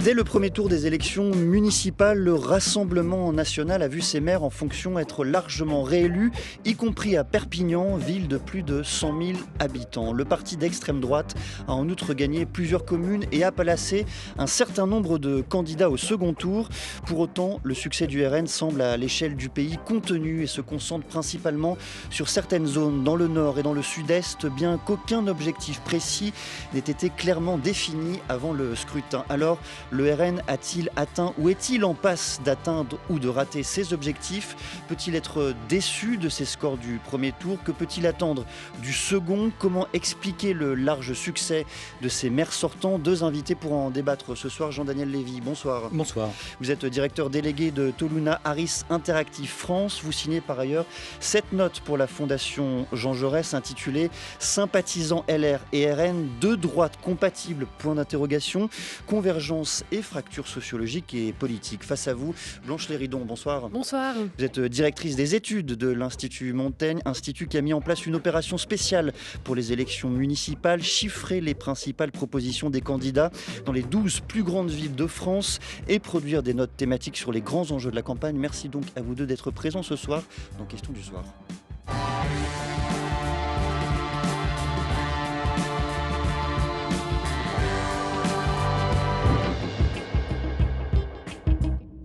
Dès le premier tour des élections municipales, le Rassemblement national a vu ses maires en fonction être largement réélus, y compris à Perpignan, ville de plus de 100 000 habitants. Le parti d'extrême droite a en outre gagné plusieurs communes et a placé un certain nombre de candidats au second tour. Pour autant, le succès du RN semble à l'échelle du pays contenu et se concentre principalement sur certaines zones dans le nord et dans le sud-est, bien qu'aucun objectif précis n'ait été clairement défini avant le scrutin. Alors, le RN a-t-il atteint ou est-il en passe d'atteindre ou de rater ses objectifs ? Peut-il être déçu de ses scores du premier tour ? Que peut-il attendre du second ? Comment expliquer le large succès de ses maires sortants ? Deux invités pour en débattre ce soir. Jean-Daniel Lévy, bonsoir. Bonsoir. Vous êtes directeur délégué de Toluna Harris Interactive France. Vous signez par ailleurs cette note pour la Fondation Jean Jaurès intitulée « Sympathisants LR et RN, deux droites compatibles ? Point d'interrogation. Convergence et fractures sociologiques et politiques ». Face à vous, Blanche Léridon, bonsoir. Bonsoir. Vous êtes directrice des études de l'Institut Montaigne, institut qui a mis en place une opération spéciale pour les élections municipales, chiffrer les principales propositions des candidats dans les 12 plus grandes villes de France et produire des notes thématiques sur les grands enjeux de la campagne. Merci donc à vous deux d'être présents ce soir dans Question du soir.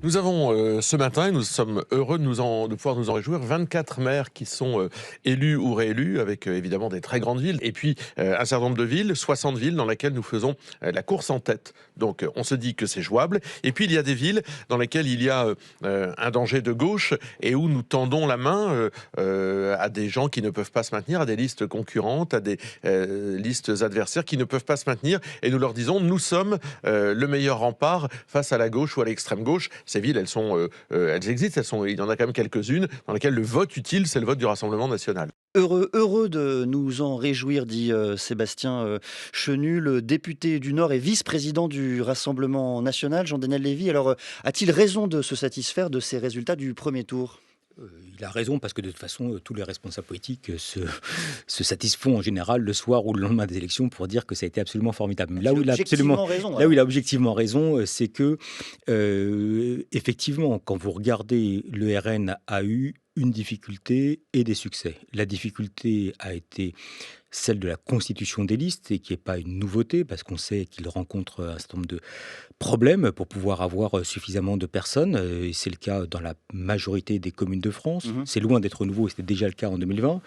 Nous avons ce matin, et nous sommes heureux de pouvoir nous en réjouir, 24 maires qui sont élus ou réélus, avec évidemment des très grandes villes, et puis un certain nombre de villes, 60 villes dans lesquelles nous faisons la course en tête. Donc on se dit que c'est jouable. Et puis il y a des villes dans lesquelles il y a un danger de gauche et où nous tendons la main à des gens qui ne peuvent pas se maintenir, à des listes concurrentes, à des listes adversaires qui ne peuvent pas se maintenir. Et nous leur disons, nous sommes le meilleur rempart face à la gauche ou à l'extrême gauche. Ces villes, elles existent, il y en a quand même quelques-unes dans lesquelles le vote utile, c'est le vote du Rassemblement national. Heureux de nous en réjouir, dit Sébastien Chenu, le député du Nord et vice-président du Rassemblement national, Jean-Daniel Lévy. Alors, a-t-il raison de se satisfaire de ces résultats du premier tour ? Il a raison parce que de toute façon, tous les responsables politiques se satisfont en général le soir ou le lendemain des élections pour dire que ça a été absolument formidable. Là où il a objectivement raison, c'est que effectivement, quand vous regardez, le RN a eu une difficulté et des succès. La difficulté a été celle de la constitution des listes, et qui n'est pas une nouveauté, parce qu'on sait qu'il rencontre un certain nombre de problèmes pour pouvoir avoir suffisamment de personnes. Et c'est le cas dans la majorité des communes de France. C'est loin d'être nouveau, et c'était déjà le cas en 2020.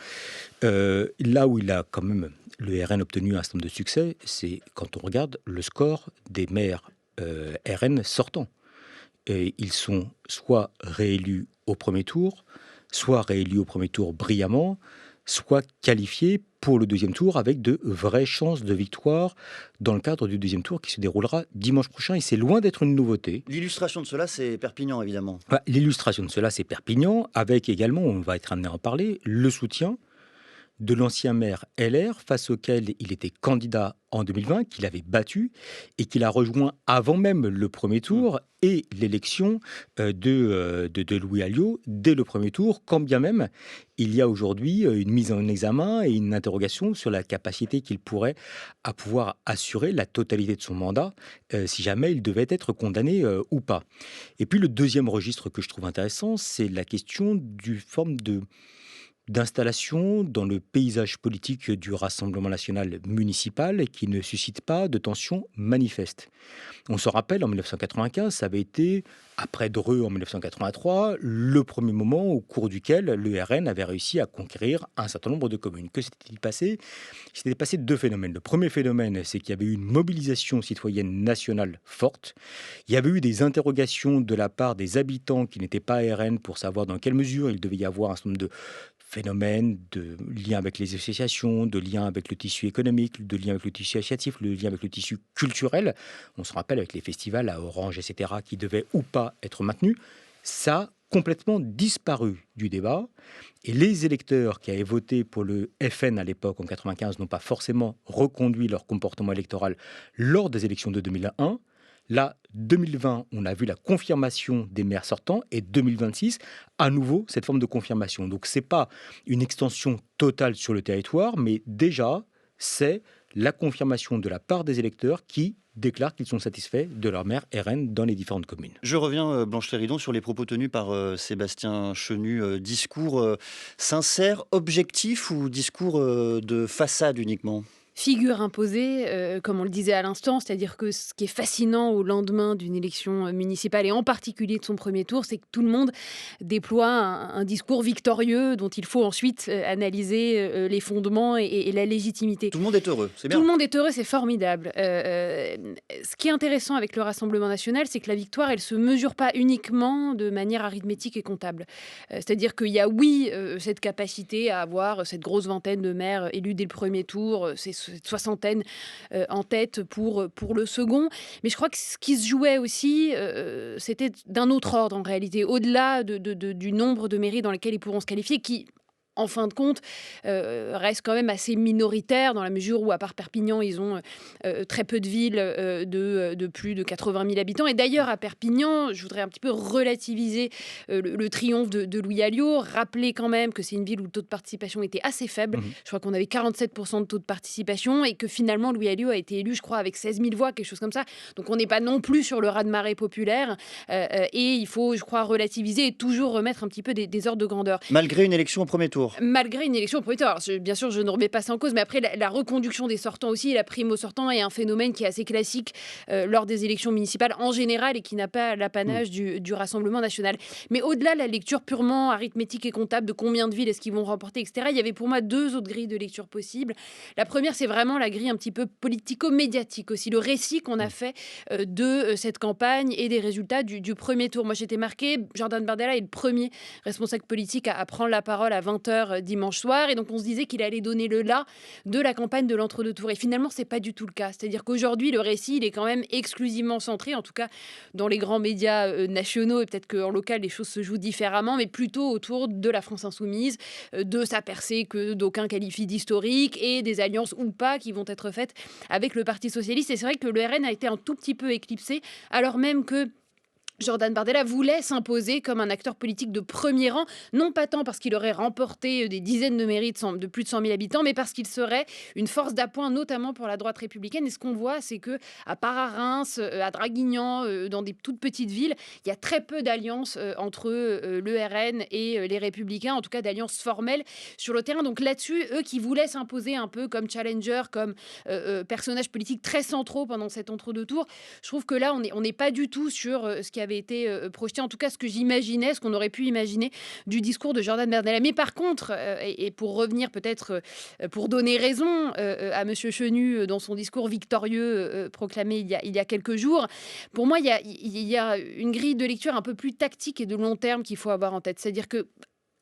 Là où il a quand même, le RN, obtenu un certain nombre de succès, c'est quand on regarde le score des maires RN sortants. Et ils sont soit réélus au premier tour, soit réélus au premier tour brillamment, soit qualifiés pour le deuxième tour avec de vraies chances de victoire dans le cadre du deuxième tour qui se déroulera dimanche prochain. Et c'est loin d'être une nouveauté. L'illustration de cela, c'est Perpignan, évidemment. L'illustration de cela, c'est Perpignan, avec également, on va être amené à en parler, le soutien de l'ancien maire LR, face auquel il était candidat en 2020, qu'il avait battu et qu'il a rejoint avant même le premier tour et l'élection de Louis Alliot dès le premier tour, quand bien même il y a aujourd'hui une mise en examen et une interrogation sur la capacité qu'il pourrait à pouvoir assurer la totalité de son mandat si jamais il devait être condamné ou pas. Et puis le deuxième registre que je trouve intéressant, c'est la question du forme d'installation dans le paysage politique du Rassemblement national municipal qui ne suscite pas de tensions manifestes. On se rappelle, en 1995, ça avait été, après Dreux en 1983, le premier moment au cours duquel le RN avait réussi à conquérir un certain nombre de communes. Que s'était-il passé ? Il s'était passé deux phénomènes. Le premier phénomène, c'est qu'il y avait eu une mobilisation citoyenne nationale forte. Il y avait eu des interrogations de la part des habitants qui n'étaient pas RN pour savoir dans quelle mesure il devait y avoir un certain nombre de phénomènes de lien avec les associations, de lien avec le tissu économique, de lien avec le tissu associatif, de lien avec le tissu culturel. On se rappelle avec les festivals à Orange, etc., qui devaient ou pas être maintenus. Ça a complètement disparu du débat. Et les électeurs qui avaient voté pour le FN à l'époque, en 1995, n'ont pas forcément reconduit leur comportement électoral lors des élections de 2001. Là, 2020, on a vu la confirmation des maires sortants et 2026, à nouveau, cette forme de confirmation. Donc, ce n'est pas une extension totale sur le territoire, mais déjà, c'est la confirmation de la part des électeurs qui, déclarent qu'ils sont satisfaits de leur maire RN dans les différentes communes. Je reviens, Blanche Léridon, sur les propos tenus par Sébastien Chenu. Discours sincère, objectif ou discours de façade uniquement ? Figure imposée, comme on le disait à l'instant, c'est-à-dire que ce qui est fascinant au lendemain d'une élection municipale et en particulier de son premier tour, c'est que tout le monde déploie un discours victorieux dont il faut ensuite analyser les fondements et la légitimité. Tout le monde est heureux, c'est bien. Tout le monde est heureux, c'est formidable. Ce qui est intéressant avec le Rassemblement national, c'est que la victoire, elle se mesure pas uniquement de manière arithmétique et comptable. C'est-à-dire qu'il y a, oui, cette capacité à avoir cette grosse vingtaine de maires élus dès le premier tour, cette soixantaine en tête pour le second. Mais je crois que ce qui se jouait aussi, c'était d'un autre ordre en réalité, au-delà du nombre de mairies dans lesquelles ils pourront se qualifier, qui, en fin de compte, reste quand même assez minoritaire dans la mesure où, à part Perpignan, ils ont très peu de villes de plus de 80 000 habitants. Et d'ailleurs, à Perpignan, je voudrais un petit peu relativiser le triomphe de Louis Alliot, rappeler quand même que c'est une ville où le taux de participation était assez faible. Je crois qu'on avait 47% de taux de participation et que finalement, Louis Alliot a été élu, je crois, avec 16 000 voix, quelque chose comme ça. Donc on n'est pas non plus sur le raz-de-marée populaire. Et il faut, je crois, relativiser et toujours remettre un petit peu des ordres de grandeur. Malgré une élection au premier tour. Malgré une élection au premier tour. Alors, bien sûr, je ne remets pas ça en cause, mais après, la reconduction des sortants aussi, la prime aux sortants est un phénomène qui est assez classique lors des élections municipales en général et qui n'a pas l'apanage du Rassemblement national. Mais au-delà de la lecture purement arithmétique et comptable de combien de villes est-ce qu'ils vont remporter, etc., il y avait pour moi deux autres grilles de lecture possibles. La première, c'est vraiment la grille un petit peu politico-médiatique aussi, le récit qu'on a fait de cette campagne et des résultats du premier tour. Moi, j'étais marquée, Jordan Bardella est le premier responsable politique à prendre la parole à 20h dimanche soir, et donc on se disait qu'il allait donner le là de la campagne de l'entre-deux tours. Et finalement, c'est pas du tout le cas. C'est-à-dire qu'aujourd'hui, le récit, il est quand même exclusivement centré, en tout cas dans les grands médias nationaux, et peut-être qu'en local, les choses se jouent différemment, mais plutôt autour de la France insoumise, de sa percée que d'aucuns qualifient d'historique, et des alliances ou pas qui vont être faites avec le Parti socialiste. Et c'est vrai que le RN a été un tout petit peu éclipsé, alors même que Jordan Bardella voulait s'imposer comme un acteur politique de premier rang, non pas tant parce qu'il aurait remporté des dizaines de mairies de plus de 100 000 habitants, mais parce qu'il serait une force d'appoint, notamment pour la droite républicaine. Et ce qu'on voit, c'est que à part à Reims, à Draguignan, dans des toutes petites villes, il y a très peu d'alliances entre le RN et les Républicains, en tout cas d'alliances formelles sur le terrain. Donc là-dessus, eux qui voulaient s'imposer un peu comme challenger, comme personnages politiques très centraux pendant cet entre-deux tours, je trouve que là, on n'est pas du tout sur ce qui avait été projeté, en tout cas ce que j'imaginais, ce qu'on aurait pu imaginer du discours de Jordan Bardella. Mais par contre, et pour revenir peut-être, pour donner raison à Monsieur Chenu dans son discours victorieux proclamé il y a quelques jours, pour moi, il y a une grille de lecture un peu plus tactique et de long terme qu'il faut avoir en tête. C'est-à-dire que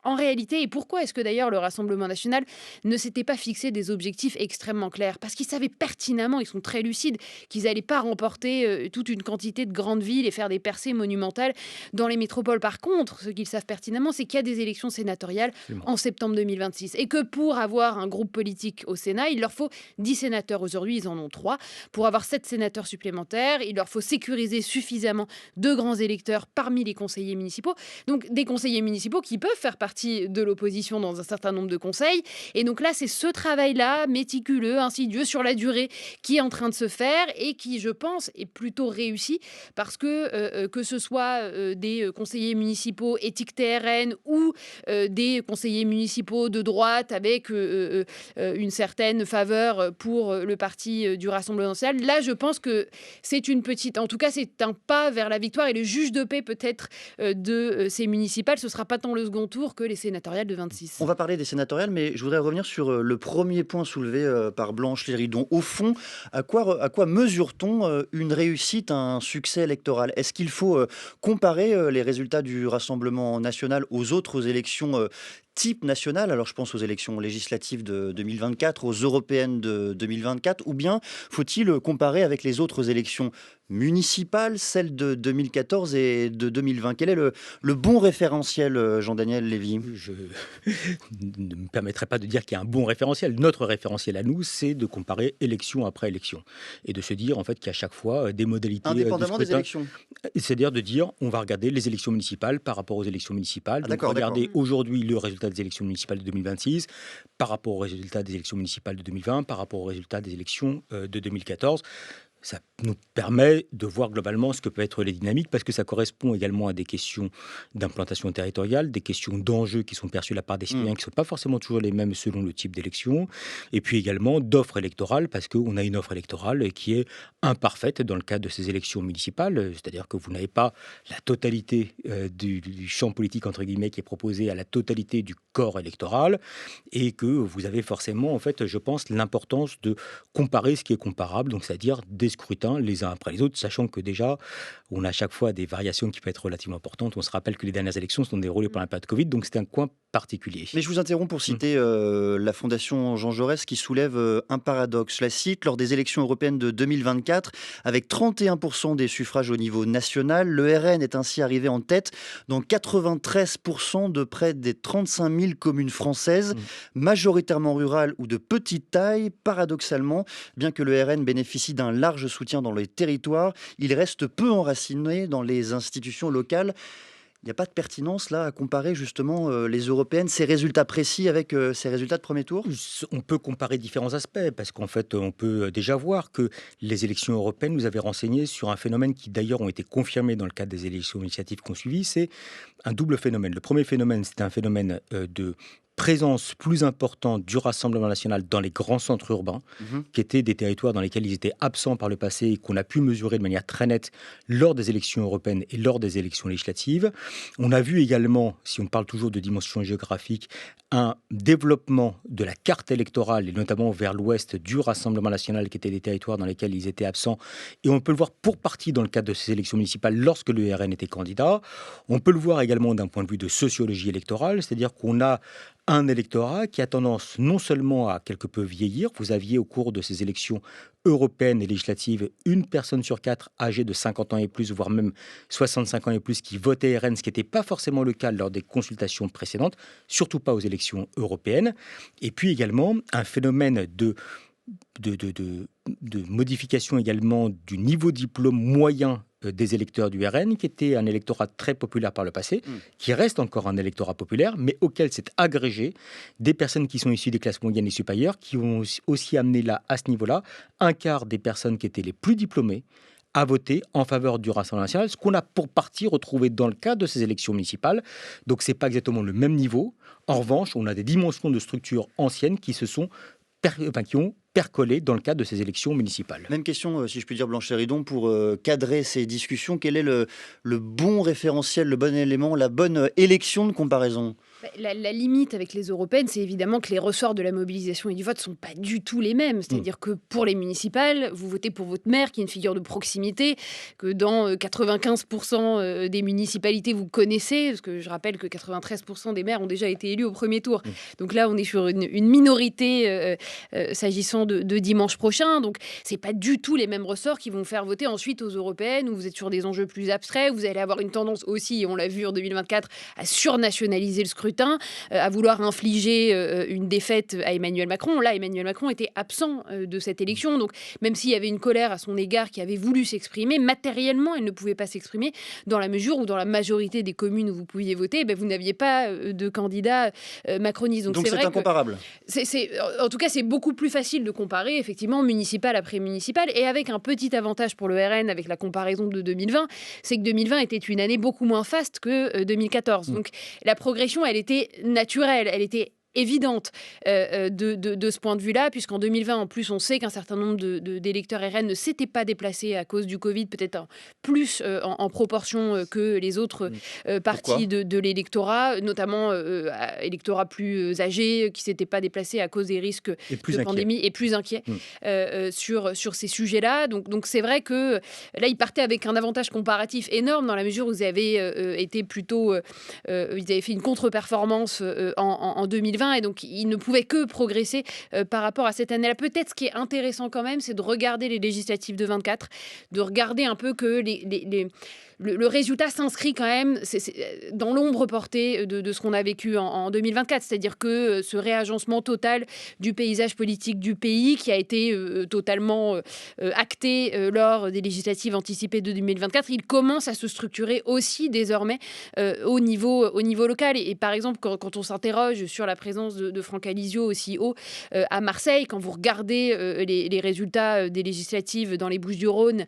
en réalité, et pourquoi est-ce que d'ailleurs le Rassemblement national ne s'était pas fixé des objectifs extrêmement clairs? Parce qu'ils savaient pertinemment, ils sont très lucides, qu'ils n'allaient pas remporter toute une quantité de grandes villes et faire des percées monumentales dans les métropoles. Par contre, ce qu'ils savent pertinemment, c'est qu'il y a des élections sénatoriales en septembre 2026. Et que pour avoir un groupe politique au Sénat, il leur faut 10 sénateurs. Aujourd'hui, ils en ont 3. Pour avoir 7 sénateurs supplémentaires, il leur faut sécuriser suffisamment de grands électeurs parmi les conseillers municipaux. Donc des conseillers municipaux qui peuvent faire partie de l'opposition dans un certain nombre de conseils. Et donc là, c'est ce travail-là, méticuleux, insidieux, sur la durée, qui est en train de se faire et qui, je pense, est plutôt réussi parce que ce soit des conseillers municipaux éthique TRN ou des conseillers municipaux de droite avec une certaine faveur pour le parti du Rassemblement national, là, je pense que c'est une petite... En tout cas, c'est un pas vers la victoire et le juge de paix peut-être de ces municipales, ce ne sera pas tant le second tour que les sénatoriales de 26. On va parler des sénatoriales, mais je voudrais revenir sur le premier point soulevé par Blanche Léridon. Au fond, à quoi mesure-t-on une réussite, un succès électoral? Est-ce qu'il faut comparer les résultats du Rassemblement national aux autres élections type national? Alors je pense aux élections législatives de 2024, aux européennes de 2024, ou bien faut-il comparer avec les autres élections municipales, celles de 2014 et de 2020? Quel est le bon référentiel, Jean-Daniel Lévy? Je ne me permettrai pas de dire qu'il y a un bon référentiel. Notre référentiel à nous, c'est de comparer élection après élection et de se dire en fait qu'il y a à chaque fois des modalités indépendamment de des élections. C'est-à-dire de dire on va regarder les élections municipales par rapport aux élections municipales. Donc regarder aujourd'hui le résultat des élections municipales de 2026 par rapport aux résultats des élections municipales de 2020, par rapport aux résultats des élections de 2014. Ça nous permet de voir globalement ce que peuvent être les dynamiques, parce que ça correspond également à des questions d'implantation territoriale, des questions d'enjeux qui sont perçus de la part des citoyens, qui ne sont pas forcément toujours les mêmes selon le type d'élection, et puis également d'offres électorales, parce qu'on a une offre électorale qui est imparfaite dans le cadre de ces élections municipales, c'est-à-dire que vous n'avez pas la totalité du champ politique, entre guillemets, qui est proposé à la totalité du corps électoral, et que vous avez forcément, en fait, je pense, l'importance de comparer ce qui est comparable, donc c'est-à-dire des scrutins les uns après les autres, sachant que déjà, on a à chaque fois des variations qui peuvent être relativement importantes. On se rappelle que les dernières élections sont déroulées pendant la période Covid, donc c'était un coin particulier. Mais je vous interromps pour citer la Fondation Jean Jaurès qui soulève un paradoxe. Je la cite: lors des élections européennes de 2024, avec 31% des suffrages au niveau national, le RN est ainsi arrivé en tête dans 93% de près des 35 000 communes françaises, majoritairement rurales ou de petite taille. Paradoxalement, bien que le RN bénéficie d'un large soutien dans les territoires, il reste peu enraciné dans les institutions locales. Il n'y a pas de pertinence là à comparer justement les européennes, ces résultats précis avec ces résultats de premier tour? On peut comparer différents aspects, parce qu'en fait, on peut déjà voir que les élections européennes nous avaient renseigné sur un phénomène qui d'ailleurs ont été confirmés dans le cadre des élections législatives qu'on suivit. C'est un double phénomène. Le premier phénomène, c'est un phénomène de présence plus importante du Rassemblement national dans les grands centres urbains, qui étaient des territoires dans lesquels ils étaient absents par le passé et qu'on a pu mesurer de manière très nette lors des élections européennes et lors des élections législatives. On a vu également, si on parle toujours de dimension géographique, un développement de la carte électorale, et notamment vers l'ouest du Rassemblement national, qui étaient des territoires dans lesquels ils étaient absents. Et on peut le voir pour partie dans le cadre de ces élections municipales lorsque le RN était candidat. On peut le voir également d'un point de vue de sociologie électorale, c'est-à-dire qu'on a un électorat qui a tendance non seulement à quelque peu vieillir. Vous aviez au cours de ces élections européennes et législatives une personne sur 4 âgée de 50 ans et plus, voire même 65 ans et plus, qui votait RN, ce qui n'était pas forcément le cas lors des consultations précédentes, surtout pas aux élections européennes. Et puis également un phénomène de modification également du niveau diplôme moyen des électeurs du RN, qui était un électorat très populaire par le passé, qui reste encore un électorat populaire, mais auquel s'est agrégé des personnes qui sont issues des classes moyennes et supérieures, qui ont aussi amené là, à ce niveau-là, un quart des personnes qui étaient les plus diplômées à voter en faveur du Rassemblement national, ce qu'on a pour partie retrouvé dans le cadre de ces élections municipales. Donc c'est pas exactement le même niveau. En revanche, on a des dimensions de structures anciennes qui qui ont percolé dans le cadre de ces élections municipales. Même question, si je puis dire, Blanche Héridon, pour cadrer ces discussions. Quel est le bon référentiel, le bon élément, la bonne élection de comparaison? La limite avec les européennes, c'est évidemment que les ressorts de la mobilisation et du vote ne sont pas du tout les mêmes. C'est-à-dire que pour les municipales, vous votez pour votre maire, qui est une figure de proximité, que dans 95% des municipalités, vous connaissez, parce que je rappelle que 93% des maires ont déjà été élus au premier tour. Donc là, on est sur une minorité s'agissant de dimanche prochain. Donc, ce n'est pas du tout les mêmes ressorts qui vont faire voter ensuite aux européennes, où vous êtes sur des enjeux plus abstraits. Vous allez avoir une tendance aussi, et on l'a vu en 2024, à surnationaliser le scrutin, à vouloir infliger une défaite à Emmanuel Macron. Là, Emmanuel Macron était absent de cette élection. Donc, même s'il y avait une colère à son égard qui avait voulu s'exprimer, matériellement, elle ne pouvait pas s'exprimer dans la mesure où, dans la majorité des communes où vous pouviez voter, vous n'aviez pas de candidat macroniste. Donc c'est incomparable. En tout cas, c'est beaucoup plus facile de comparer, effectivement, municipal après municipal. Et avec un petit avantage pour le RN, avec la comparaison de 2020, c'est que 2020 était une année beaucoup moins faste que 2014. Donc, la progression, elle était naturelle, elle était évidente de ce point de vue-là, puisqu'en 2020, en plus, on sait qu'un certain nombre d'électeurs RN ne s'étaient pas déplacés à cause du Covid, peut-être plus en proportion que les autres parties de l'électorat, notamment électorat plus âgé, qui ne s'étaient pas déplacés à cause des risques de pandémie et plus inquiets sur ces sujets-là. Donc c'est vrai que là, ils partaient avec un avantage comparatif énorme, dans la mesure où ils avaient été plutôt... ils avaient fait une contre-performance en 2020, et donc il ne pouvait que progresser par rapport à cette année-là. Peut-être ce qui est intéressant quand même, c'est de regarder les législatives de 24, de regarder un peu que le résultat s'inscrit quand même dans l'ombre portée de ce qu'on a vécu en 2024, c'est-à-dire que ce réagencement total du paysage politique du pays, qui a été totalement acté lors des législatives anticipées de 2024, il commence à se structurer aussi désormais au niveau local. Et par exemple, quand on s'interroge sur la présence présence de Franck Alizio aussi haut à Marseille. Quand vous regardez les résultats des législatives dans les Bouches-du-Rhône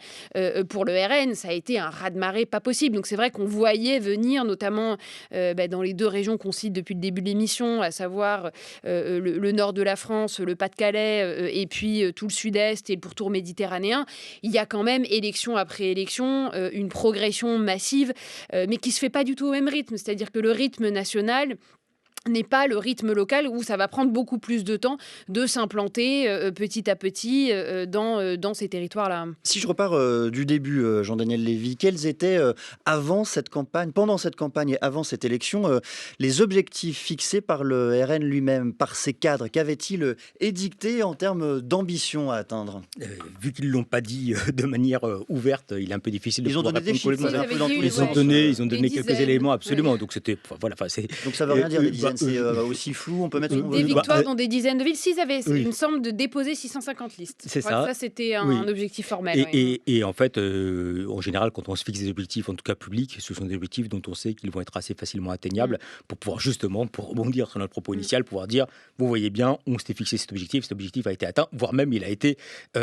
pour le RN, ça a été un raz-de-marée pas possible. Donc c'est vrai qu'on voyait venir, notamment dans les deux régions qu'on cite depuis le début de l'émission, à savoir le nord de la France, le Pas-de-Calais, et puis tout le sud-est et le pourtour méditerranéen. Il y a quand même, élection après élection, une progression massive, mais qui ne se fait pas du tout au même rythme. C'est-à-dire que le rythme national n'est pas le rythme local où ça va prendre beaucoup plus de temps de s'implanter petit à petit dans ces territoires-là. Si je repars du début, Jean-Daniel Lévy, quels étaient avant cette campagne, pendant cette campagne et avant cette élection, les objectifs fixés par le RN lui-même, par ses cadres? Qu'avait-il édicté en termes d'ambition à atteindre? Vu qu'ils ne l'ont pas dit de manière ouverte, il est un peu difficile de Ils ont pouvoir donné des répondre chiffres, complètement. un peu dans tous les Ils ont sens. donné quelques dizaines, éléments, absolument. ouais. Donc c'était, voilà, c'est. Donc ça ne veut rien dire, des dizaines, c'est euh, aussi flou, on peut mettre ce qu'on veut Des dedans. victoires dans des dizaines de villes. S'ils avaient, Oui. il me semble, de déposer 650 listes. C'est Je crois ça. que ça, c'était Oui. un objectif formel. Et en fait, en général, quand on se fixe des objectifs, en tout cas publics, ce sont des objectifs dont on sait qu'ils vont être assez facilement atteignables pour pouvoir justement, pour rebondir sur notre propos initial, pouvoir dire, vous voyez bien, on s'était fixé cet objectif a été atteint, voire même il a été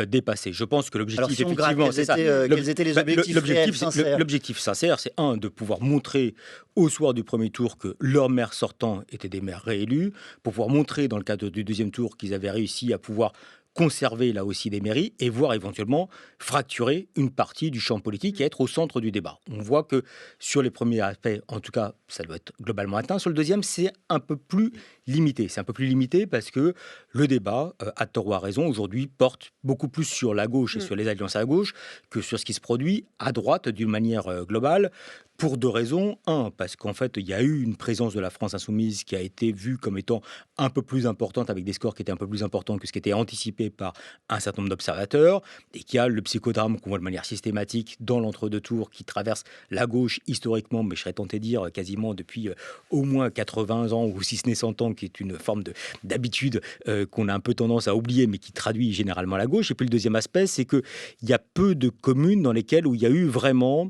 dépassé. Je pense que l'objectif, Alors si on gratte, effectivement, c'est ça. quels étaient les objectifs réels, sincères? L'objectif sincère, c'est de pouvoir montrer au soir du premier tour que leurs maires sortants étaient des maires réélus, pour pouvoir montrer dans le cadre du deuxième tour qu'ils avaient réussi à pouvoir conserver là aussi des mairies et voire éventuellement fracturer une partie du champ politique et être au centre du débat. On voit que sur les premiers aspects, en tout cas, ça doit être globalement atteint. Sur le deuxième, c'est un peu plus limité. C'est un peu plus limité parce que le débat, à tort ou à raison, aujourd'hui porte beaucoup plus sur la gauche et sur les alliances à gauche que sur ce qui se produit à droite d'une manière globale. Pour deux raisons. Un, parce qu'en fait, il y a eu une présence de la France insoumise qui a été vue comme étant un peu plus importante, avec des scores qui étaient un peu plus importants que ce qui était anticipé par un certain nombre d'observateurs, et qu'il y a le psychodrame qu'on voit de manière systématique dans l'entre-deux tours qui traverse la gauche historiquement, mais je serais tenté de dire quasiment depuis au moins 80 ans, ou si ce n'est 100 ans, qui est une forme d'habitude qu'on a un peu tendance à oublier, mais qui traduit généralement la gauche. Et puis le deuxième aspect, c'est qu'il y a peu de communes dans lesquelles où il y a eu vraiment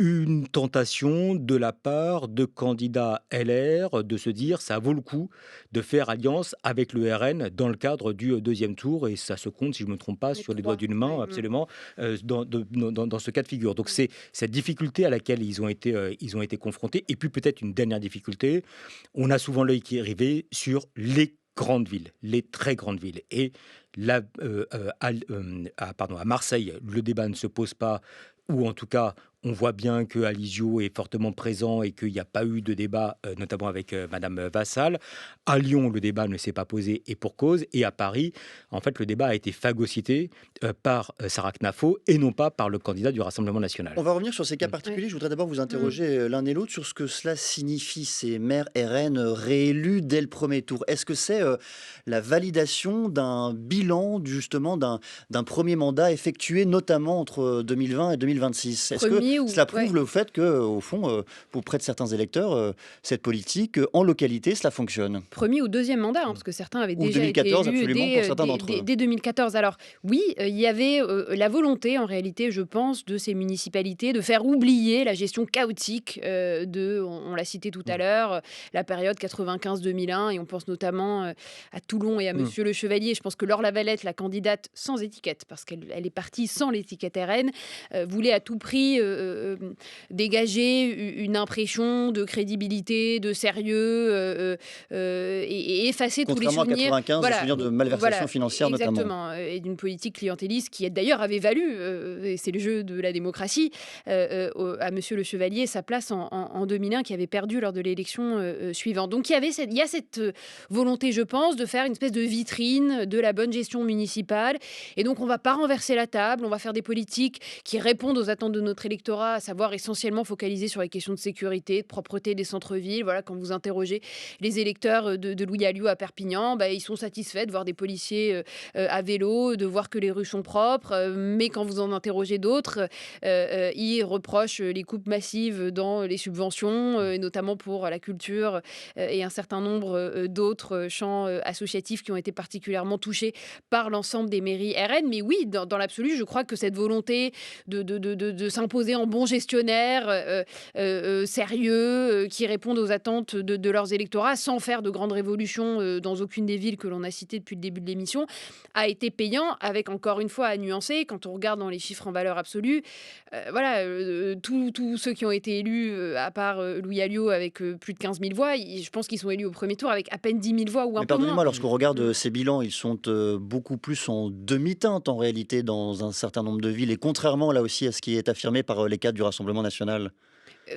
une tentation de la part de candidats LR de se dire ça vaut le coup de faire alliance avec le RN dans le cadre du deuxième tour, et ça se compte, si je ne me trompe pas, sur les doigts d'une main, absolument, dans ce cas de figure. Donc c'est cette difficulté à laquelle ils ont été confrontés. Et puis peut-être une dernière difficulté, on a souvent l'œil qui est rivé sur les grandes villes, les très grandes villes. Et là, à Marseille, le débat ne se pose pas, ou en tout cas, on voit bien que Alizio est fortement présent et qu'il n'y a pas eu de débat, notamment avec Madame Vassal. À Lyon, le débat ne s'est pas posé, et pour cause. Et à Paris, en fait, le débat a été phagocyté par Sarah Knafo et non pas par le candidat du Rassemblement national. On va revenir sur ces cas particuliers. Je voudrais d'abord vous interroger l'un et l'autre sur ce que cela signifie, ces maires RN réélus dès le premier tour. Est-ce que c'est la validation d'un bilan, justement, d'un premier mandat effectué notamment entre 2020 et 2026? Est-ce que cela prouve le fait que, au fond, pour près de certains électeurs, cette politique, en localité, cela fonctionne? Premier ou deuxième mandat, parce que certains avaient Ou déjà 2014, été élus absolument, pour certains d'entre eux. dès 2014. Alors oui, il y avait la volonté, en réalité, je pense, de ces municipalités de faire oublier la gestion chaotique on l'a cité tout à l'heure, la période 95-2001, et on pense notamment à Toulon et à Monsieur Le Chevalier. Je pense que Laure Lavalette, la candidate sans étiquette, parce qu'elle est partie sans l'étiquette RN, voulait à tout prix dégager une impression de crédibilité, de sérieux, et effacer tous les souvenirs. Contrairement à 95, des souvenirs de malversation financière exactement, notamment. Et d'une politique clientéliste qui d'ailleurs avait valu, et c'est le jeu de la démocratie, à Monsieur Le Chevalier sa place en 2001, qui avait perdu lors de l'élection suivante. Donc il y a cette volonté, je pense, de faire une espèce de vitrine de la bonne gestion municipale. Et donc on ne va pas renverser la table, on va faire des politiques qui répondent aux attentes de notre électorat, à savoir essentiellement focalisé sur les questions de sécurité, de propreté des centres-villes. Voilà, quand vous interrogez les électeurs de Louis Alliot à Perpignan, ils sont satisfaits de voir des policiers à vélo, de voir que les rues sont propres, mais quand vous en interrogez d'autres, ils reprochent les coupes massives dans les subventions, notamment pour la culture et un certain nombre d'autres champs associatifs qui ont été particulièrement touchés par l'ensemble des mairies RN. Mais oui, dans l'absolu, je crois que cette volonté de s'imposer présentés en bons gestionnaires, sérieux, qui répondent aux attentes de leurs électorats sans faire de grandes révolutions dans aucune des villes que l'on a citées depuis le début de l'émission, a été payant, avec encore une fois à nuancer, quand on regarde dans les chiffres en valeur absolue, tous ceux qui ont été élus, à part Louis Alliot avec plus de 15 000 voix, je pense qu'ils sont élus au premier tour avec à peine 10 000 voix ou un Mais peu moins. pardonnez-moi, lorsqu'on regarde ces bilans, ils sont beaucoup plus en demi-teinte en réalité dans un certain nombre de villes, et contrairement là aussi à ce qui est affirmé par les cadres du Rassemblement national.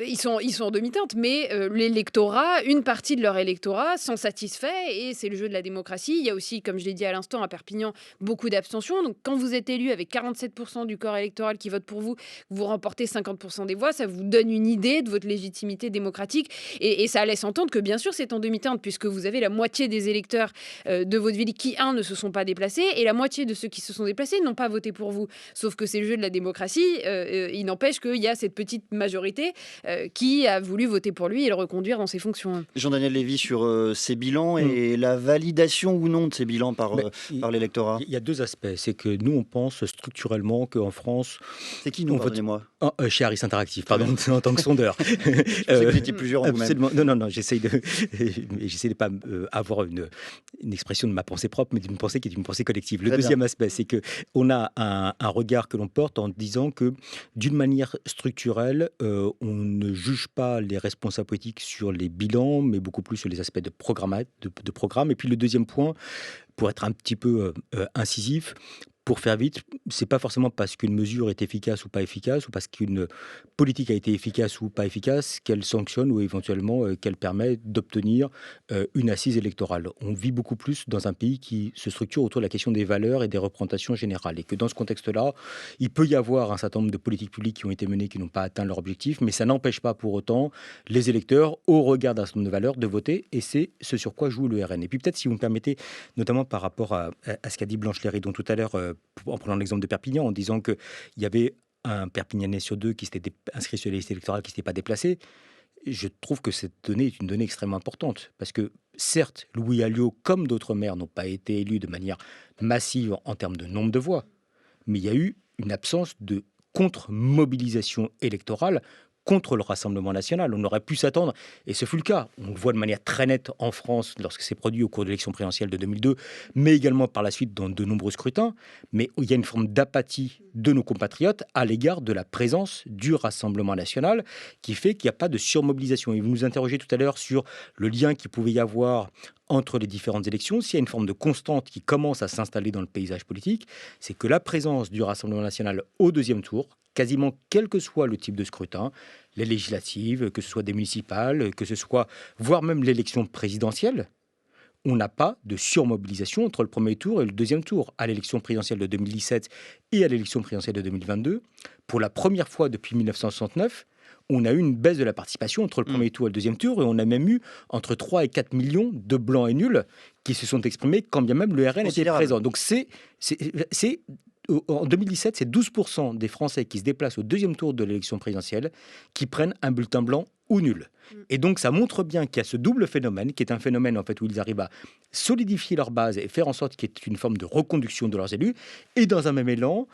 Ils sont en demi-teinte, mais l'électorat, une partie de leur électorat s'en satisfait, et c'est le jeu de la démocratie. Il y a aussi, comme je l'ai dit à l'instant, à Perpignan, beaucoup d'abstention. Donc quand vous êtes élu avec 47% du corps électoral qui vote pour vous, vous remportez 50% des voix, ça vous donne une idée de votre légitimité démocratique, et ça laisse entendre que bien sûr c'est en demi-teinte, puisque vous avez la moitié des électeurs de votre ville qui, ne se sont pas déplacés, et la moitié de ceux qui se sont déplacés n'ont pas voté pour vous. Sauf que c'est le jeu de la démocratie, il n'empêche qu'il y a cette petite majorité qui a voulu voter pour lui et le reconduire dans ses fonctions. Jean-Daniel Lévy, sur ces bilans et la validation ou non de ces bilans par l'électorat. Il y a deux aspects. C'est que nous, on pense structurellement qu'en France... C'est qui nous, pardonnez-moi chez Harris Interactive, pardon, en tant que sondeur. Je sais que vous étiez plusieurs en vous-même. Non, j'essaie de pas avoir une expression de ma pensée propre, mais d'une pensée qui est une pensée collective. Le deuxième aspect, c'est qu'on a un regard que l'on porte en disant que, d'une manière structurelle, on ne juge pas les responsables politiques sur les bilans, mais beaucoup plus sur les aspects de programme. Et puis le deuxième point, pour être un petit peu incisif, pour faire vite, c'est pas forcément parce qu'une mesure est efficace ou pas efficace, ou parce qu'une politique a été efficace ou pas efficace, qu'elle sanctionne ou éventuellement qu'elle permet d'obtenir une assise électorale. On vit beaucoup plus dans un pays qui se structure autour de la question des valeurs et des représentations générales. Et que dans ce contexte-là, il peut y avoir un certain nombre de politiques publiques qui ont été menées, qui n'ont pas atteint leur objectif, mais ça n'empêche pas pour autant les électeurs, au regard d'un certain nombre de valeurs, de voter. Et c'est ce sur quoi joue le RN. Et puis peut-être, si vous me permettez, notamment par rapport à ce qu'a dit Blanche Léridon tout à l'heure, en prenant l'exemple de Perpignan, en disant qu'il y avait un Perpignanais sur deux qui s'était inscrit sur les listes électorales, qui ne s'était pas déplacé, je trouve que cette donnée est une donnée extrêmement importante. Parce que, certes, Louis Alliot, comme d'autres maires, n'ont pas été élus de manière massive en termes de nombre de voix, mais il y a eu une absence de contre-mobilisation électorale contre le Rassemblement national. On aurait pu s'attendre, et ce fut le cas. On le voit de manière très nette en France lorsque c'est produit au cours de l'élection présidentielle de 2002, mais également par la suite dans de nombreux scrutins. Mais il y a une forme d'apathie de nos compatriotes à l'égard de la présence du Rassemblement national qui fait qu'il n'y a pas de surmobilisation. Et vous nous interrogez tout à l'heure sur le lien qu'il pouvait y avoir entre les différentes élections. S'il y a une forme de constante qui commence à s'installer dans le paysage politique, c'est que la présence du Rassemblement national au deuxième tour, quasiment quel que soit le type de scrutin, les législatives, que ce soit des municipales, que ce soit, voire même l'élection présidentielle, on n'a pas de surmobilisation entre le premier tour et le deuxième tour. À l'élection présidentielle de 2017 et à l'élection présidentielle de 2022, pour la première fois depuis 1969, on a eu une baisse de la participation entre le premier tour et le deuxième tour, et on a même eu entre 3 et 4 millions de blancs et nuls qui se sont exprimés quand bien même le RN était présent. Donc en 2017, c'est 12% des Français qui se déplacent au deuxième tour de l'élection présidentielle qui prennent un bulletin blanc ou nul. Et donc ça montre bien qu'il y a ce double phénomène, qui est un phénomène en fait où ils arrivent à solidifier leur base et faire en sorte qu'il y ait une forme de reconduction de leurs élus, et dans un même élan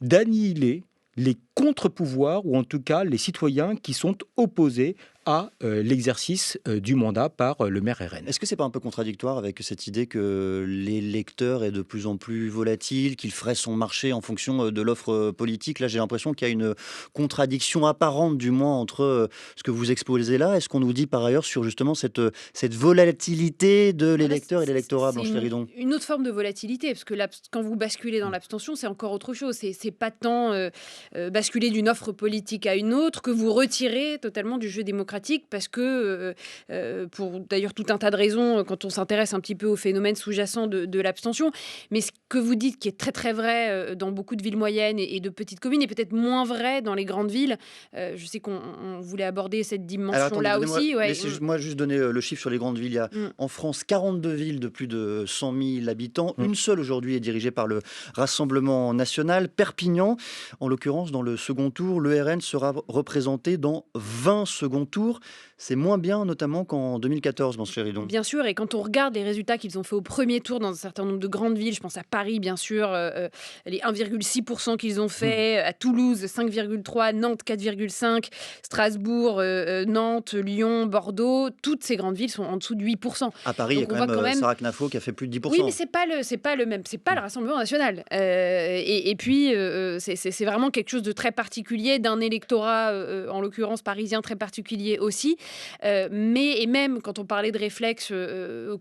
d'annihiler les contre-pouvoirs, ou en tout cas les citoyens qui sont opposés à l'exercice du mandat par le maire RN. Est-ce que c'est pas un peu contradictoire avec cette idée que l'électeur est de plus en plus volatile, qu'il ferait son marché en fonction de l'offre politique? Là, j'ai l'impression qu'il y a une contradiction apparente, du moins, entre ce que vous exposez là et ce qu'on nous dit par ailleurs sur justement cette volatilité de l'électeur et l'électorat, Blanche Léridon. Une autre forme de volatilité, parce que quand vous basculez dans l'abstention, c'est encore autre chose. C'est pas tant basculer d'une offre politique à une autre que vous retirez totalement du jeu démocratique, parce que, pour d'ailleurs tout un tas de raisons, quand on s'intéresse un petit peu au phénomène sous-jacent de l'abstention, mais ce que vous dites qui est très très vrai dans beaucoup de villes moyennes et de petites communes, est peut-être moins vrai dans les grandes villes. Je sais qu'on voulait aborder cette dimension-là aussi. Laissez-moi juste donner le chiffre sur les grandes villes. Il y a en France 42 villes de plus de 100 000 habitants. Une seule aujourd'hui est dirigée par le Rassemblement national, Perpignan, en l'occurrence dans le second tour, le RN sera représenté dans 20 seconds tours. C'est moins bien, notamment qu'en 2014, Blanche Chéridon. Bien sûr, et quand on regarde les résultats qu'ils ont fait au premier tour dans un certain nombre de grandes villes, je pense à Paris, bien sûr, les 1,6% qu'ils ont fait, à Toulouse, 5,3%, Nantes, 4,5%, Strasbourg, Nantes, Lyon, Bordeaux, toutes ces grandes villes sont en dessous de 8%. À Paris, il y a quand même Sarah Knafo qui a fait plus de 10%. Oui, mais c'est pas le même, c'est pas le Rassemblement national. Et puis, c'est vraiment quelque chose de très particulier, d'un électorat, en l'occurrence parisien, très particulier aussi. Et même quand on parlait de réflexe,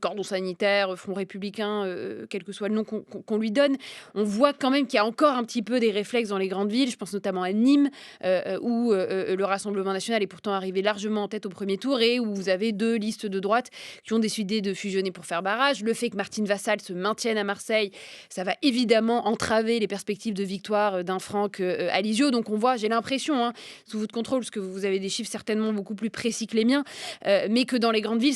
cordon sanitaire, Front républicain, quel que soit le nom qu'on lui donne, on voit quand même qu'il y a encore un petit peu des réflexes dans les grandes villes. Je pense notamment à Nîmes, où le Rassemblement national est pourtant arrivé largement en tête au premier tour et où vous avez 2 listes de droite qui ont décidé de fusionner pour faire barrage. Le fait que Martine Vassal se maintienne à Marseille, ça va évidemment entraver les perspectives de victoire d'un Franck Alizio. Donc on voit, j'ai l'impression, sous votre contrôle, parce que vous avez des chiffres certainement beaucoup plus précis que les miens, mais que dans les grandes villes,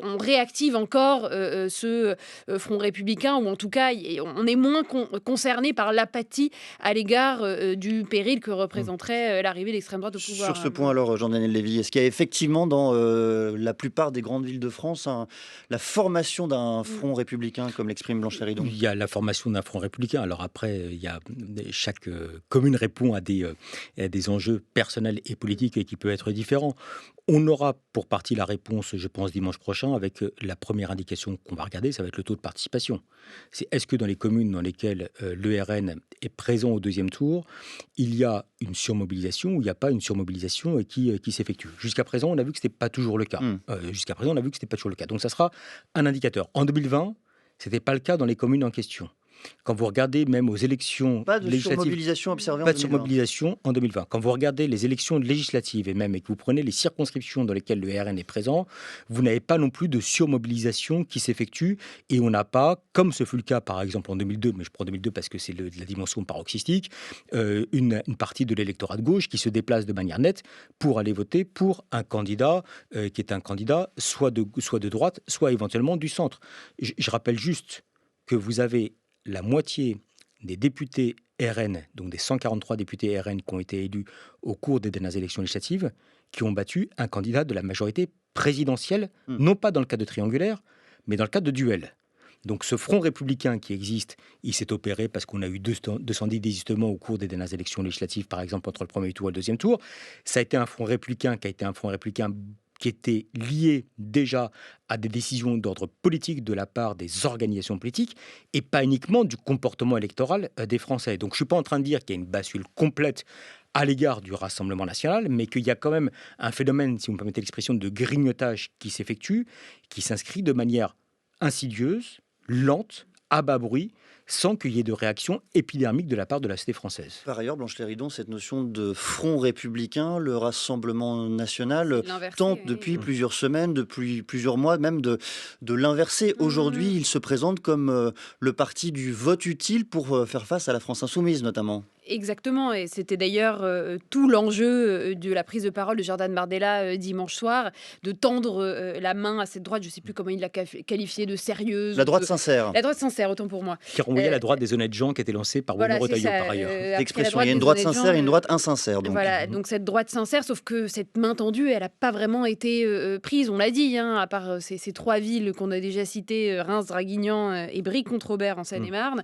on réactive encore ce Front républicain, ou en tout cas, on est moins concerné par l'apathie à l'égard du péril que représenterait l'arrivée de l'extrême droite au pouvoir. Sur ce point alors, Jean-Daniel Lévy, est-ce qu'il y a effectivement dans la plupart des grandes villes de France la formation d'un front républicain, comme l'exprime Blanche Chéridon? Il y a la formation d'un front républicain. Alors après, chaque commune répond à des enjeux personnels et politiques qui peuvent être différents. On aura pour partie la réponse, je pense, dimanche prochain, avec la première indication qu'on va regarder, ça va être le taux de participation. Est-ce que dans les communes dans lesquelles le RN est présent au deuxième tour, il y a une surmobilisation ou il n'y a pas une surmobilisation qui s'effectue? Jusqu'à présent, on a vu que ce n'était pas toujours le cas. Donc ça sera un indicateur. En 2020, ce n'était pas le cas dans les communes en question. Quand vous regardez même aux élections pas de législatives, surmobilisation observée pas de surmobilisation en 2020. Quand vous regardez les élections législatives et que vous prenez les circonscriptions dans lesquelles le RN est présent, vous n'avez pas non plus de surmobilisation qui s'effectue et on n'a pas, comme ce fut le cas par exemple en 2002, mais je prends 2002 parce que c'est la dimension paroxystique, une partie de l'électorat de gauche qui se déplace de manière nette pour aller voter pour un candidat qui est un candidat soit de droite, soit éventuellement du centre. Je rappelle juste que vous avez la moitié des députés RN, donc des 143 députés RN qui ont été élus au cours des dernières élections législatives, qui ont battu un candidat de la majorité présidentielle, non pas dans le cadre de triangulaire, mais dans le cadre de duel. Donc ce front républicain qui existe, il s'est opéré parce qu'on a eu 210 désistements au cours des dernières élections législatives, par exemple entre le premier tour et le deuxième tour. Ça a été un front républicain qui était lié déjà à des décisions d'ordre politique de la part des organisations politiques et pas uniquement du comportement électoral des Français. Donc je ne suis pas en train de dire qu'il y a une bascule complète à l'égard du Rassemblement national, mais qu'il y a quand même un phénomène, si vous me permettez l'expression, de grignotage qui s'effectue, qui s'inscrit de manière insidieuse, lente, à bas bruit, sans qu'il y ait de réaction épidermique de la part de la société française. Par ailleurs, Blanche Chéridon, cette notion de front républicain, le Rassemblement national tente depuis plusieurs semaines, depuis plusieurs mois même de l'inverser. Aujourd'hui, il se présente comme le parti du vote utile pour faire face à la France insoumise notamment. Exactement, et c'était d'ailleurs tout l'enjeu de la prise de parole de Jordan Bardella dimanche soir, de tendre la main à cette droite, je ne sais plus comment il l'a qualifiée, de sérieuse. La droite sincère. La droite sincère, autant pour moi. Qui renvoyait la droite des honnêtes gens qui était lancée par Bruno Retailleau par ailleurs. L'expression, il y a une droite sincère et une droite insincère. Donc. Voilà, donc cette droite sincère, sauf que cette main tendue, elle n'a pas vraiment été prise, on l'a dit, à part ces 3 villes qu'on a déjà citées, Reims, Draguignan et Brie-Comte-Robert en Seine-et-Marne,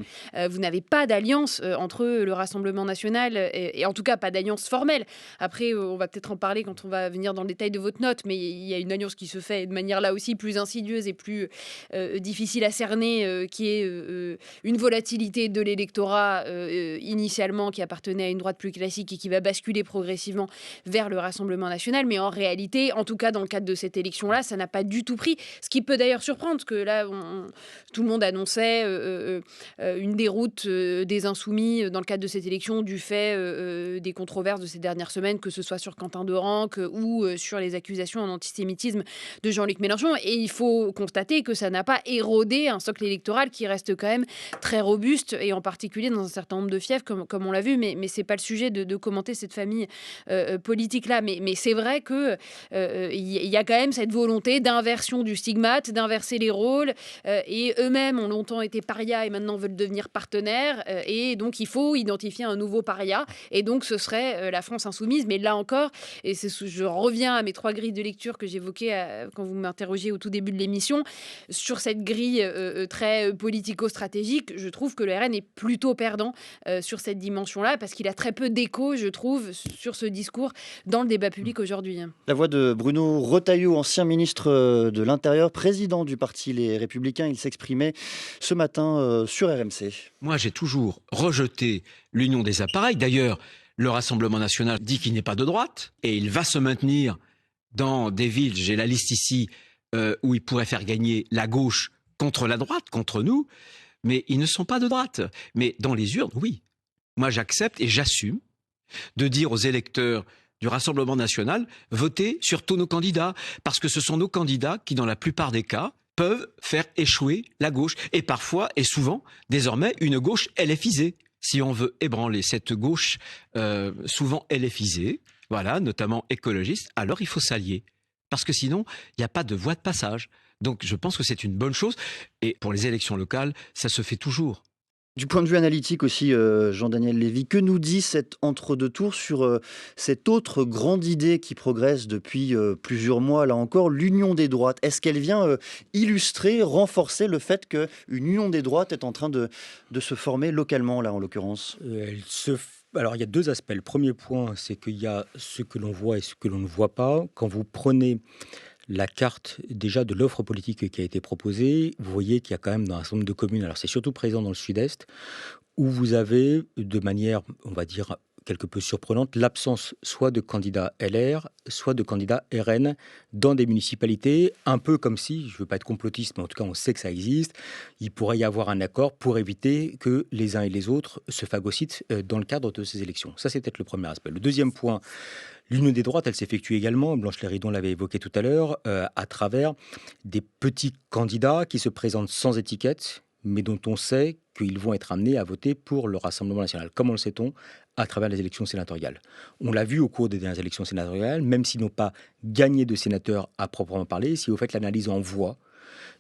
vous n'avez pas d'alliance entre le Rassemblement national et en tout cas pas d'alliance formelle. Après, on va peut-être en parler quand on va venir dans le détail de votre note, mais il y a une alliance qui se fait de manière là aussi plus insidieuse et plus difficile à cerner, qui est une volatilité de l'électorat initialement qui appartenait à une droite plus classique et qui va basculer progressivement vers le Rassemblement national. Mais en réalité, en tout cas dans le cadre de cette élection-là, ça n'a pas du tout pris. Ce qui peut d'ailleurs surprendre, parce que là, tout le monde annonçait une déroute des Insoumis dans le cadre de cette élection du fait des controverses de ces dernières semaines, que ce soit sur Quentin Derenque ou sur les accusations en antisémitisme de Jean-Luc Mélenchon. Et il faut constater que ça n'a pas érodé un socle électoral qui reste quand même très robuste, et en particulier dans un certain nombre de fiefs, comme on l'a vu, mais c'est pas le sujet de commenter cette famille politique-là. Mais c'est vrai qu'il y a quand même cette volonté d'inversion du stigmate, d'inverser les rôles, et eux-mêmes ont longtemps été parias et maintenant veulent devenir partenaires, et donc il faut identifier un nouveau paria. Et donc, ce serait la France insoumise. Mais là encore, et je reviens à mes 3 grilles de lecture que j'évoquais quand vous m'interrogiez au tout début de l'émission. Sur cette grille très politico-stratégique, je trouve que le RN est plutôt perdant sur cette dimension-là, parce qu'il a très peu d'écho, je trouve, sur ce discours dans le débat public aujourd'hui. La voix de Bruno Retailleau, ancien ministre de l'Intérieur, président du parti Les Républicains. Il s'exprimait ce matin sur RMC. Moi, j'ai toujours rejeté l'union des appareils. D'ailleurs, le Rassemblement national dit qu'il n'est pas de droite et il va se maintenir dans des villes, j'ai la liste ici, où il pourrait faire gagner la gauche contre la droite, contre nous, mais ils ne sont pas de droite. Mais dans les urnes, oui. Moi, j'accepte et j'assume de dire aux électeurs du Rassemblement national, votez sur tous nos candidats, parce que ce sont nos candidats qui, dans la plupart des cas, peuvent faire échouer la gauche. Et parfois, et souvent, désormais, une gauche LFisée. Si on veut ébranler cette gauche souvent LFisée, voilà, notamment écologiste, alors il faut s'allier. Parce que sinon, il n'y a pas de voie de passage. Donc je pense que c'est une bonne chose. Et pour les élections locales, ça se fait toujours. Du point de vue analytique aussi, Jean-Daniel Lévy, que nous dit cet entre-deux tours sur cette autre grande idée qui progresse depuis plusieurs mois, là encore, l'union des droites? Est-ce qu'elle vient illustrer, renforcer le fait qu'une union des droites est en train de se former localement, là, en l'occurrence? Alors, il y a 2 aspects. Le premier point, c'est qu'il y a ce que l'on voit et ce que l'on ne voit pas. Quand vous prenez la carte déjà de l'offre politique qui a été proposée, vous voyez qu'il y a quand même dans un certain nombre de communes, alors c'est surtout présent dans le sud-est, où vous avez de manière, on va dire, quelque peu surprenante, l'absence soit de candidats LR, soit de candidats RN dans des municipalités, un peu comme si, je ne veux pas être complotiste, mais en tout cas on sait que ça existe, il pourrait y avoir un accord pour éviter que les uns et les autres se phagocytent dans le cadre de ces élections. Ça, c'est peut-être le premier aspect. Le deuxième point, l'union des droites, elle s'effectue également, Blanche Léridon l'avait évoqué tout à l'heure, à travers des petits candidats qui se présentent sans étiquette, mais dont on sait qu'ils vont être amenés à voter pour le Rassemblement national. Comment le sait-on? À travers les élections sénatoriales. On l'a vu au cours des dernières élections sénatoriales, même s'ils n'ont pas gagné de sénateurs à proprement parler, si vous faites l'analyse en voix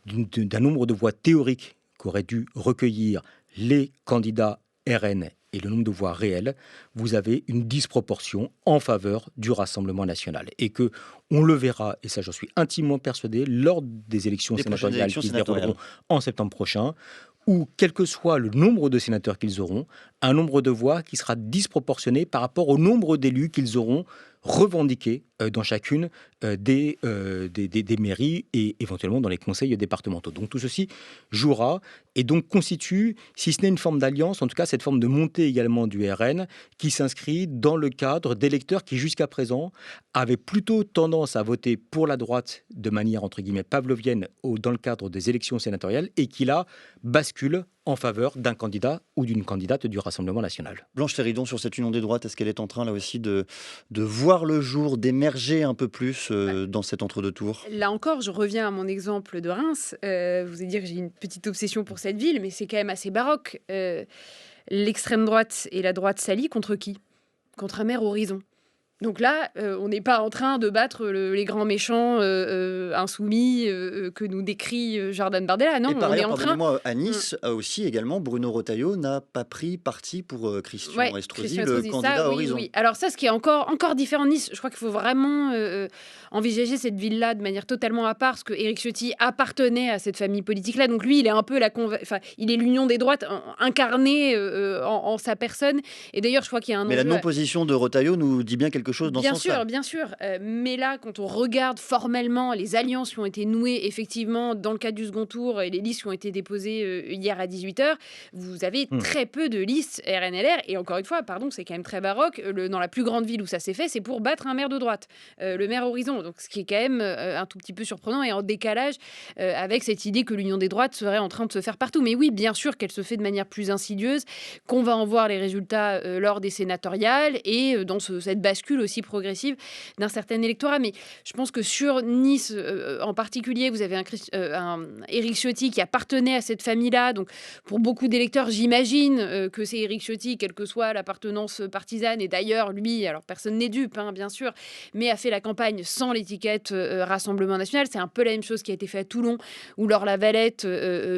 d'un nombre de voix théoriques qu'auraient dû recueillir les candidats RN et le nombre de voix réelles, vous avez une disproportion en faveur du Rassemblement national. Et que on le verra, et ça j'en suis intimement persuadé, lors des élections sénatoriales qui se dérouleront en septembre prochain, où, quel que soit le nombre de sénateurs qu'ils auront, un nombre de voix qui sera disproportionné par rapport au nombre d'élus qu'ils auront revendiqués dans chacune des mairies et éventuellement dans les conseils départementaux. Donc tout ceci jouera et donc constitue, si ce n'est une forme d'alliance, en tout cas cette forme de montée également du RN qui s'inscrit dans le cadre d'électeurs qui jusqu'à présent avaient plutôt tendance à voter pour la droite de manière entre guillemets pavlovienne dans le cadre des élections sénatoriales et qui là bascule en faveur d'un candidat ou d'une candidate du Rassemblement national. Blanche Léridon, sur cette union des droites, est-ce qu'elle est en train là aussi de voir le jour, d'émerger un peu plus dans cet entre-deux tours? Là encore, je reviens à mon exemple de Reims. Vous allez dire que j'ai une petite obsession pour cette ville, mais c'est quand même assez baroque. L'extrême droite et la droite s'allient contre qui? Contre un maire Horizon. Donc là, on n'est pas en train de battre les grands méchants insoumis que nous décrit Jordan Bardella. Non, et par on est ailleurs, en train... pardonnez-moi, à Nice, aussi également, Bruno Retailleau n'a pas pris parti pour Christian Estrosi, le candidat ça, Horizon. Oui. Alors ça, ce qui est encore différent de Nice, je crois qu'il faut vraiment envisager cette ville-là de manière totalement à part, parce que Éric Ciotti appartenait à cette famille politique-là. Donc lui, il est un peu il est l'union des droites incarnée en sa personne. Et d'ailleurs, je crois qu'il y a un Mais la non-position de Retailleau nous dit bien quelque chose dans ce sens-là. Bien sûr. Mais là, quand on regarde formellement les alliances qui ont été nouées effectivement dans le cadre du second tour et les listes qui ont été déposées hier à 18h, vous avez très peu de listes RNLR. Et encore une fois, pardon, c'est quand même très baroque. Dans la plus grande ville où ça s'est fait, c'est pour battre un maire de droite, le maire Horizon. Donc, ce qui est quand même un tout petit peu surprenant et en décalage avec cette idée que l'union des droites serait en train de se faire partout. Mais oui, bien sûr qu'elle se fait de manière plus insidieuse, qu'on va en voir les résultats lors des sénatoriales et dans cette bascule bascule aussi progressive d'un certain électorat. Mais je pense que sur Nice en particulier, vous avez un Éric Ciotti qui appartenait à cette famille-là. Donc pour beaucoup d'électeurs, j'imagine que c'est Éric Ciotti, quelle que soit l'appartenance partisane. Et d'ailleurs, lui, alors personne n'est dupe, hein, bien sûr, mais a fait la campagne sans l'étiquette Rassemblement National. C'est un peu la même chose qui a été fait à Toulon, où Laure Lavalette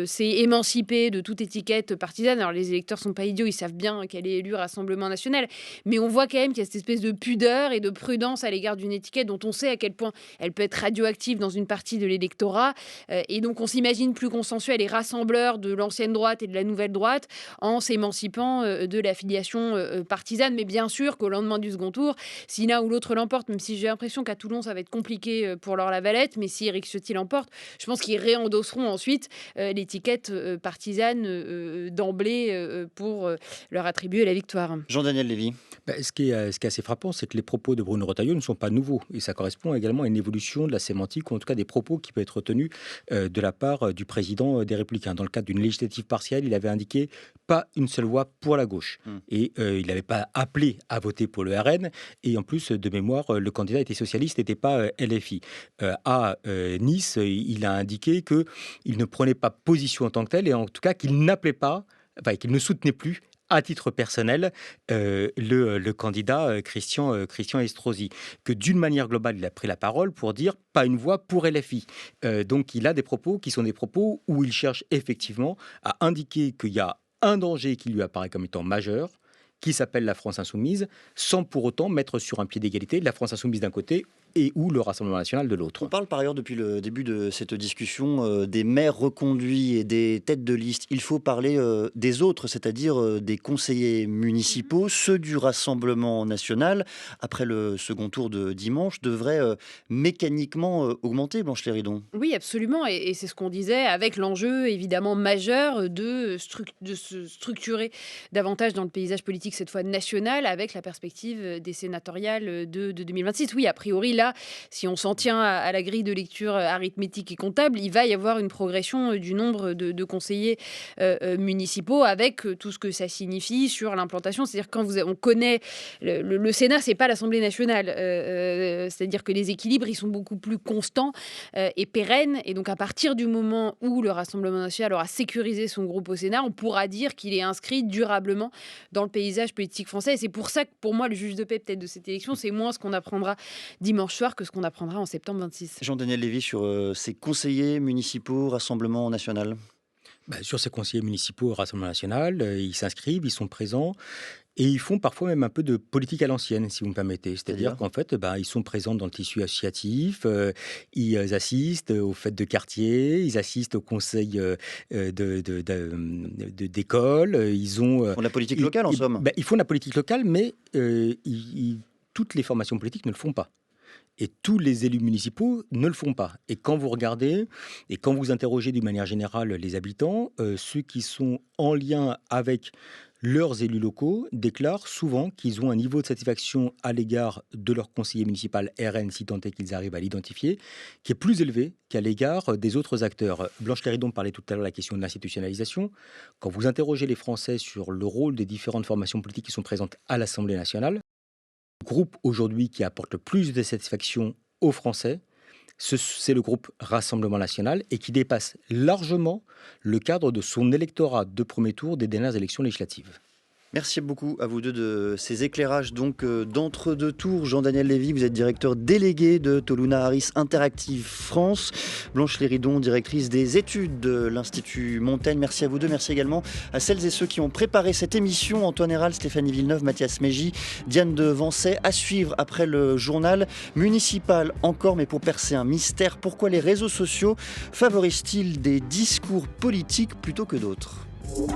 s'est émancipée de toute étiquette partisane. Alors les électeurs sont pas idiots, ils savent bien qu'elle est élue Rassemblement National, mais on voit quand même qu'il y a cette espèce de pudeur et de prudence à l'égard d'une étiquette dont on sait à quel point elle peut être radioactive dans une partie de l'électorat. Et donc on s'imagine plus consensuel et rassembleur de l'ancienne droite et de la nouvelle droite en s'émancipant de l'affiliation partisane. Mais bien sûr qu'au lendemain du second tour, si l'un ou l'autre l'emporte, même si j'ai l'impression qu'à Toulon ça va être compliqué pour Laure Lavalette, mais si Éric Ciotti l'emporte, je pense qu'ils réendosseront ensuite l'étiquette partisane d'emblée pour leur attribuer la victoire. Jean-Daniel Lévy. Ce qui est assez frappant, c'est que les propos de Bruno Retailleau ne sont pas nouveaux. Et ça correspond également à une évolution de la sémantique, ou en tout cas des propos qui peuvent être tenus de la part du président des Républicains. Dans le cadre d'une législative partielle, il avait indiqué pas une seule voix pour la gauche. Et il n'avait pas appelé à voter pour le RN. Et en plus, de mémoire, le candidat était socialiste, n'était pas LFI. À Nice, il a indiqué qu'il ne prenait pas position en tant que tel, et en tout cas qu'il n'appelait pas, qu'il ne soutenait plus à titre personnel, le candidat Christian Estrosi, que d'une manière globale, il a pris la parole pour dire pas une voix pour LFI. Donc il a des propos qui sont des propos où il cherche effectivement à indiquer qu'il y a un danger qui lui apparaît comme étant majeur, qui s'appelle la France insoumise, sans pour autant mettre sur un pied d'égalité la France insoumise d'un côté et ou le Rassemblement national de l'autre. On parle par ailleurs depuis le début de cette discussion des maires reconduits et des têtes de liste. Il faut parler des autres, c'est-à-dire des conseillers municipaux. Ceux du Rassemblement national, après le second tour de dimanche, devraient mécaniquement augmenter, Blanche Léridon. Oui, absolument. Et c'est ce qu'on disait, avec l'enjeu évidemment majeur de se structurer davantage dans le paysage politique, cette fois national, avec la perspective des sénatoriales de 2026. Oui, a priori, là, si on s'en tient à la grille de lecture arithmétique et comptable, il va y avoir une progression du nombre de conseillers municipaux avec tout ce que ça signifie sur l'implantation. C'est-à-dire quand on connaît le Sénat, c'est pas l'Assemblée nationale. C'est-à-dire que les équilibres, ils sont beaucoup plus constants et pérennes. Et donc à partir du moment où le Rassemblement national aura sécurisé son groupe au Sénat, on pourra dire qu'il est inscrit durablement dans le paysage politique français. Et c'est pour ça que pour moi, le juge de paix peut-être de cette élection, c'est moins ce qu'on apprendra dimanche soir que ce qu'on apprendra en septembre 26. Jean-Daniel Lévy, sur ces conseillers municipaux Rassemblement national. Sur ces conseillers municipaux au Rassemblement national, ils s'inscrivent, ils sont présents. Et ils font parfois même un peu de politique à l'ancienne, si vous me permettez. C'est-à-dire qu'en fait, ils sont présents dans le tissu associatif, ils assistent aux fêtes de quartier, ils assistent au conseil d'école. Ils font la politique locale, en somme. Ils font la politique locale, mais toutes les formations politiques ne le font pas. Et tous les élus municipaux ne le font pas. Et quand vous regardez, et quand vous interrogez d'une manière générale les habitants, ceux qui sont en lien avec leurs élus locaux déclarent souvent qu'ils ont un niveau de satisfaction à l'égard de leur conseiller municipal RN, si tant est qu'ils arrivent à l'identifier, qui est plus élevé qu'à l'égard des autres acteurs. Blanche Léridon parlait tout à l'heure de la question de l'institutionnalisation. Quand vous interrogez les Français sur le rôle des différentes formations politiques qui sont présentes à l'Assemblée nationale, le groupe aujourd'hui qui apporte le plus de satisfaction aux Français, c'est le groupe Rassemblement national et qui dépasse largement le cadre de son électorat de premier tour des dernières élections législatives. Merci beaucoup à vous deux de ces éclairages d'entre-deux tours. Jean-Daniel Lévy, vous êtes directeur délégué de Toluna Harris Interactive France. Blanche Léridon, directrice des études de l'Institut Montaigne. Merci à vous deux. Merci également à celles et ceux qui ont préparé cette émission. Antoine Héral, Stéphanie Villeneuve, Mathias Mégy, Diane de Vancey. À suivre après le journal municipal encore, mais pour percer un mystère. Pourquoi les réseaux sociaux favorisent-ils des discours politiques plutôt que d'autres ?